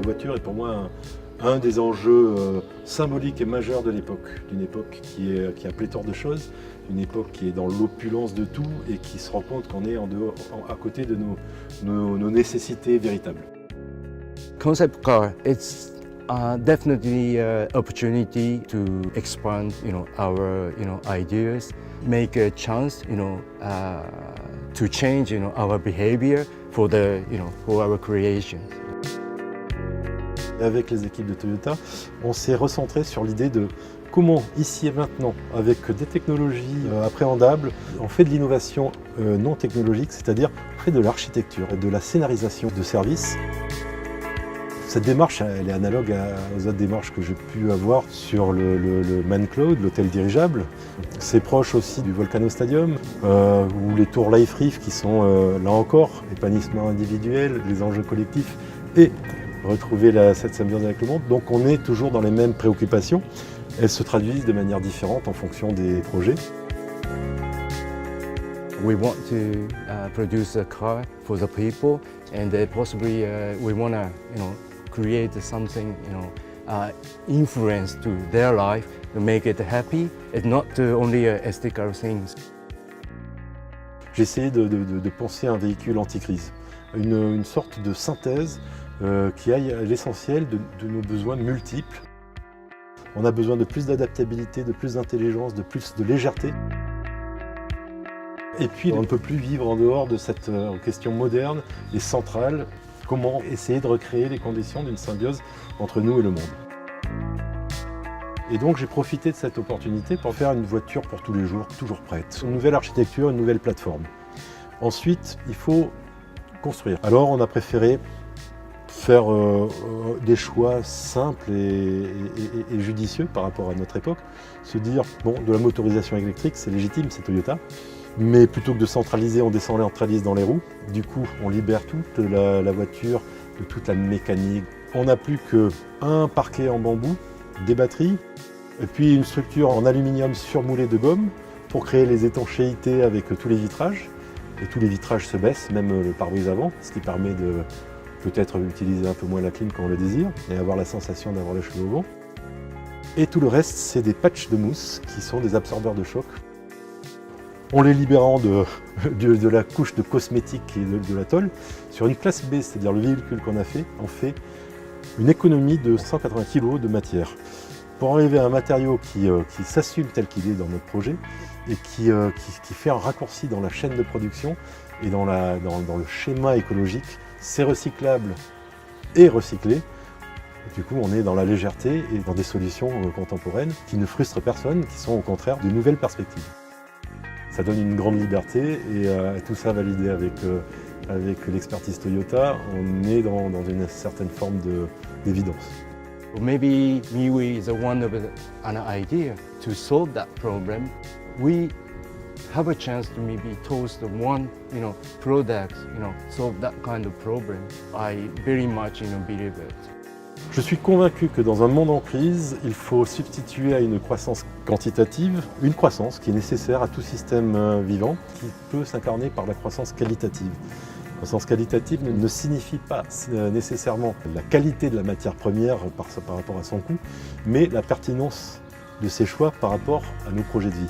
voiture est pour moi un des enjeux symboliques et majeurs de l'époque, d'une époque qui a pléthore de choses, une époque qui est dans l'opulence de tout et qui se rend compte qu'on est à côté de nos nécessités véritables. Concept car, it's definitely an opportunity to expand, our, ideas, make a chance, to change, our behavior for our creations. Avec les équipes de Toyota, on s'est recentré sur l'idée de comment, ici et maintenant, avec des technologies appréhendables, on fait de l'innovation non technologique, c'est-à-dire on fait de l'architecture et de la scénarisation de services. Cette démarche, elle est analogue aux autres démarches que j'ai pu avoir sur le Man Cloud, l'hôtel dirigeable. C'est proche aussi du Volcano Stadium, ou les tours Life Reef qui sont, là encore, épanouissement individuel, les enjeux collectifs et retrouver cette symbiose avec le monde. Donc on est toujours dans les mêmes préoccupations. Elles se traduisent de manière différente en fonction des projets. We want to produce a car for the people, and possibly we want to, create something, influence to their life to make it happy, and not only aesthetical things. J'ai essayé de penser un véhicule anti-crise, une sorte de synthèse qui aille à l'essentiel de nos besoins multiples. On a besoin de plus d'adaptabilité, de plus d'intelligence, de plus de légèreté. Et puis on ne peut plus vivre en dehors de cette question moderne et centrale. Comment essayer de recréer les conditions d'une symbiose entre nous et le monde. Et donc j'ai profité de cette opportunité pour faire une voiture pour tous les jours, toujours prête. Une nouvelle architecture, une nouvelle plateforme. Ensuite, il faut construire. Alors on a préféré faire des choix simples et judicieux par rapport à notre époque. Se dire, bon, de la motorisation électrique, c'est légitime, c'est Toyota. Mais plutôt que de centraliser, on décentralise dans les roues. Du coup, on libère toute la voiture de toute la mécanique. On n'a plus qu'un parquet en bambou, des batteries, et puis une structure en aluminium surmoulée de gomme pour créer les étanchéités avec tous les vitrages. Et tous les vitrages se baissent, même le pare-brise avant, ce qui permet de peut-être utiliser un peu moins la clim quand on le désire et avoir la sensation d'avoir les cheveux au vent. Et tout le reste, c'est des patchs de mousse qui sont des absorbeurs de choc. En les libérant de la couche de cosmétiques et de la tôle, sur une classe B, c'est-à-dire le véhicule qu'on a fait, on fait une économie de 180 kg de matière. Pour arriver à un matériau qui s'assume tel qu'il est dans notre projet et qui fait un raccourci dans la chaîne de production et dans le schéma écologique, c'est recyclable et recyclé. Du coup, on est dans la légèreté et dans des solutions contemporaines qui ne frustrent personne, qui sont au contraire de nouvelles perspectives. Ça donne une grande liberté et tout ça validé avec l'expertise Toyota, on est dans une certaine forme d'évidence. Maybe MIUI is one of an idea to solve that problem. We have a chance to maybe toast one, product, solve that kind of problem. I very much, believe it. Je suis convaincu que dans un monde en crise, il faut substituer à une croissance quantitative, une croissance qui est nécessaire à tout système vivant, qui peut s'incarner par la croissance qualitative. La croissance qualitative ne signifie pas nécessairement la qualité de la matière première par rapport à son coût, mais la pertinence de ses choix par rapport à nos projets de vie.